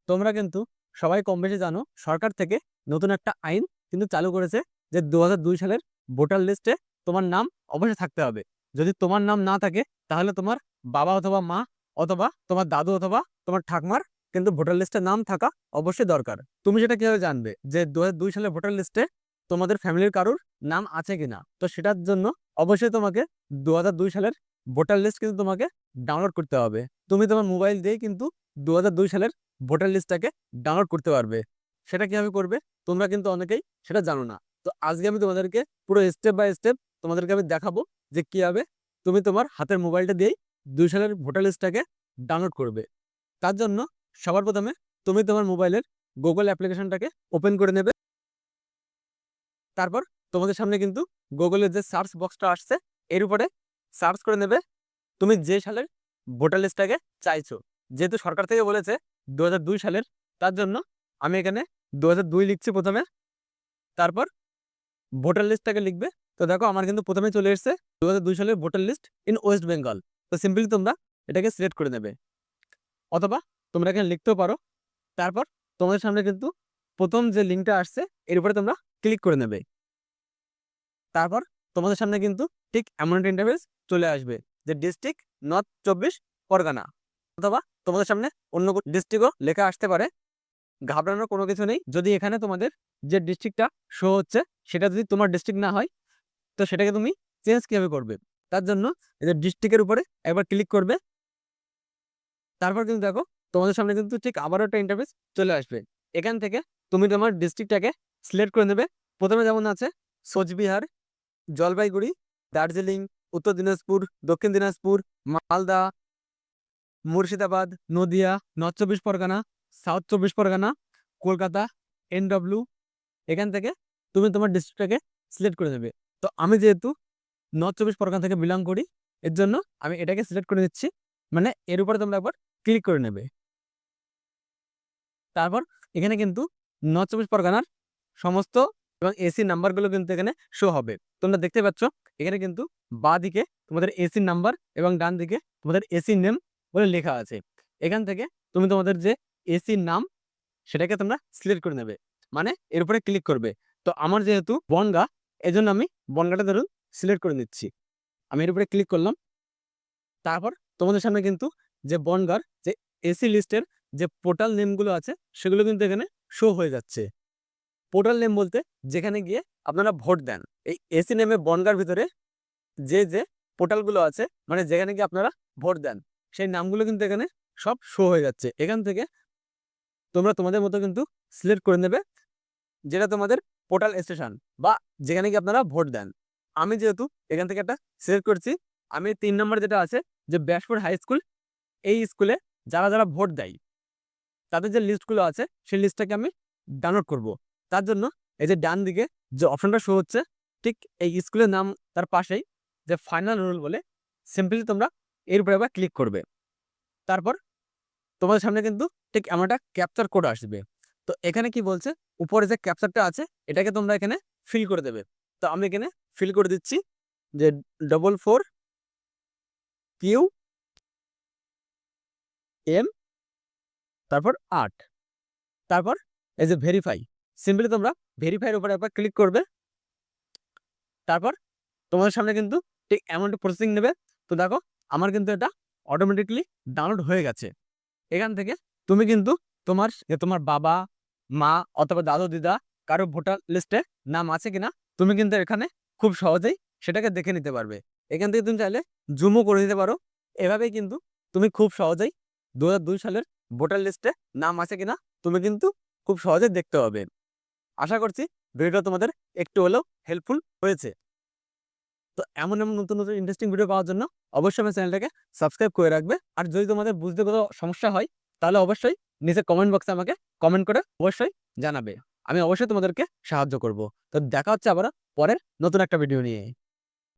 তোমরা কিন্তু সবাই কম বেশি জানো সরকার থেকে নতুন একটা আইন কিন্তু চালু করেছে যে 2002 সালের ভোটার লিস্টে তোমার নাম অবশ্যই থাকতে হবে। যদি তোমার নাম না থাকে তাহলে তোমার বাবা অথবা মা অথবা তোমার দাদু অথবা তোমার ঠাকমার কিন্তু ভোটার লিস্টে নাম থাকা অবশ্যই দরকার। তুমি সেটা কিভাবে জানবে যে 2002 সালের ভোটার লিস্টে তোমাদের ফ্যামিলির কারুর নাম আছে কিনা? তো সেটার জন্য অবশ্যই তোমাকে 2002 সালের ভোটার লিস্ট কিন্তু তোমাকে ডাউনলোড করতে হবে। তুমি তোমার মোবাইল দিয়ে কিন্তু 2002 সালের ভোটার লিস্টটাকে ডাউনলোড করতে পারবে। সেটা কিভাবে করবে তোমরা কিন্তু অনেকেই সেটা জানো না। তো আজকে আমি তোমাদেরকে পুরো স্টেপ বাই স্টেপ তোমাদেরকে আমি দেখাবো যে কিভাবে তুমি তোমার হাতের মোবাইলটা দিয়েই 2 সালের ভোটার লিস্টটাকে ডাউনলোড করবে। তার জন্য সবার প্রথমে তুমি তোমার মোবাইলের গুগল অ্যাপ্লিকেশনটাকে ওপেন করে নেবে। তারপর তোমাদের সামনে কিন্তু গুগলের যে সার্চ বক্সটা আসছে এর উপরে সার্চ করে নেবে তুমি যে সালের ভোটার লিস্টটাকে চাইছো। যেহেতু সরকার থেকে বলেছে 2002 সালের, তার জন্য আমি এখানে 2002 লিখছি প্রথমে, তারপর ভোটার লিস্টটাকে লিখবে। তো দেখো আমার কিন্তু প্রথমে চলে এসেছে 2002 সালের voter list in West Bengal. তো সিম্পলি তোমরা এটাকে সিলেক্ট করে নেবে, অথবা তোমরা এখানে লিখতেও পারো। তারপর তোমাদের সামনে কিন্তু প্রথম যে লিঙ্কটা আসছে এর উপরে তোমরা ক্লিক করে নেবে। তারপর তোমাদের সামনে কিন্তু ঠিক এমন একটা ইন্টারফেস চলে আসবে যে ডিস্ট্রিক্ট নর্থ 24 পরগনা, অথবা তোমাদের সামনে অন্য ডিস্ট্রিক্টও লেখা আসতে পারে। ঘাবড়ানোর কোনো কিছু নেই। যদি এখানে তোমাদের যে ডিস্ট্রিক্টটা শো হচ্ছে সেটা যদি তোমার ডিস্ট্রিক্ট না হয়, তো সেটাকে তুমি চেঞ্জ কিভাবে করবে? তার জন্য এই যে ডিস্ট্রিক্টের উপরে একবার ক্লিক করবে। তারপর কিন্তু দেখো তোমাদের সামনে কিন্তু ঠিক আবারও একটা ইন্টারফেস চলে আসবে। এখান থেকে তুমি তোমার ডিস্ট্রিক্টটাকে সিলেক্ট করে নেবে। প্রথমে যেমন আছে কোচবিহার, জলপাইগুড়ি, দার্জিলিং, উত্তর দিনাজপুর, দক্ষিণ Dinajpur, Malda, Murshidabad, Nadia, north 24 Pargana, south 24 Pargana, Kolkata, NW। এখান থেকে তুমি তোমার ডিস্ট্রিক্টটাকে সিলেক্ট করে নেবে। তো আমি যেহেতু নর্থ 24 পরগনা থেকে বিলং করি, এর জন্য আমি এটাকে সিলেক্ট করে নিচ্ছি। মানে এর উপরে তোমরা একবার ক্লিক করে নেবে। তারপর এখানে কিন্তু নর্থ 24 পরগনার সমস্ত এবং এসি নাম্বারগুলো কিন্তু এখানে শো হবে। তোমরা দেখতে পাচ্ছ এখানে কিন্তু বাঁ দিকে তোমাদের এসি নাম্বার এবং ডান দিকে তোমাদের এসি নেম বলে লেখা আছে। এখান থেকে তুমি তোমাদের যে এসি নাম সেটাকে তোমরা সিলেক্ট করে নেবে, মানে এর উপরে ক্লিক করবে। তো আমার যেহেতু বনগা, এজন্য আমি বনগাটা ধরুন সিলেক্ট করে নিচ্ছি। আমি এর উপরে ক্লিক করলাম। তারপর তোমাদের সামনে কিন্তু যে বনগার যে এসি লিস্টের যে পোর্টাল নেমগুলো আছে সেগুলো কিন্তু এখানে শো হয়ে যাচ্ছে। পোর্টাল নেম বলতে যেখানে গিয়ে আপনারা ভোট দেন। এই এসি নেমে বনগার ভিতরে যে যে পোর্টালগুলো আছে, মানে যেখানে গিয়ে আপনারা ভোট দেন, সেই নামগুলো কিন্তু এখানে সব শো হয়ে যাচ্ছে। এখান থেকে তোমরা তোমাদের মতো কিন্তু সিলেক্ট করে নেবে যেটা তোমাদের পোর্টাল স্টেশন বা যেখানে গিয়ে আপনারা ভোট দেন। আমি যেহেতু এখান থেকে একটা সিলেক্ট করছি, আমি 3 নম্বর যেটা আছে যে ব্যাসপুর হাই স্কুল, এই স্কুলে যারা যারা ভোট দেয় তাদের যে লিস্টগুলো আছে সেই লিস্টটাকে আমি ডাউনলোড করব। তার জন্য এই যে ডান দিকে যে অপশনটা শো হচ্ছে ঠিক এই স্কুলের নাম তার পাশেই যে ফাইনাল রোল বলে, সিম্পলি তোমরা এর উপরে আবার ক্লিক করবে। তারপর তোমাদের সামনে কিন্তু ঠিক এমন একটা ক্যাপচার কোড আসবে। তো এখানে কি বলছে, উপরে যে ক্যাপচারটা আছে এটাকে তোমরা এখানে ফিল করে দেবে। তো আমি এখানে ফিল করে দিচ্ছি যে 44QM, তারপর 8, তারপর এই যে ভেরিফাই। সিম্পলি তোমরা ভেরিফাইয়ের উপরে একবার ক্লিক করবে। তারপর তোমাদের সামনে কিন্তু ঠিক এমন একটা প্রসেসিং নেবে। তো দেখো আমার কিন্তু এটা অটোমেটিকলি ডাউনলোড হয়ে গেছে। এখান থেকে তুমি কিন্তু তোমার বাবা, মা অথবা দাদু দিদা কারো ভোটার লিস্টে নাম আছে কিনা তুমি কিন্তু এখানে খুব সহজেই সেটাকে দেখে নিতে পারবে। এখান থেকে তুমি চাইলে জুমও করে নিতে পারো। এভাবেই কিন্তু তুমি খুব সহজেই 2002 সালের ভোটার লিস্টে নাম আছে কিনা তুমি কিন্তু খুব সহজেই দেখতে পাবে। আশা করছি ভিডিওটা তোমাদের একটু হলেও হেল্পফুল হয়েছে। তো এমন এমন নতুন নতুন ইন্টারেস্টিং ভিডিও পাওয়ার জন্য অবশ্যই আমার চ্যানেলটাকে সাবস্ক্রাইব করে রাখবে। আর যদি তোমাদের বুঝতে কোনো সমস্যা হয় তাহলে অবশ্যই নিচে কমেন্ট বক্সে আমাকে কমেন্ট করে অবশ্যই জানাবে। আমি অবশ্যই তোমাদেরকে সাহায্য করব। তো দেখা হচ্ছে আবার পরের নতুন একটা ভিডিও নিয়ে।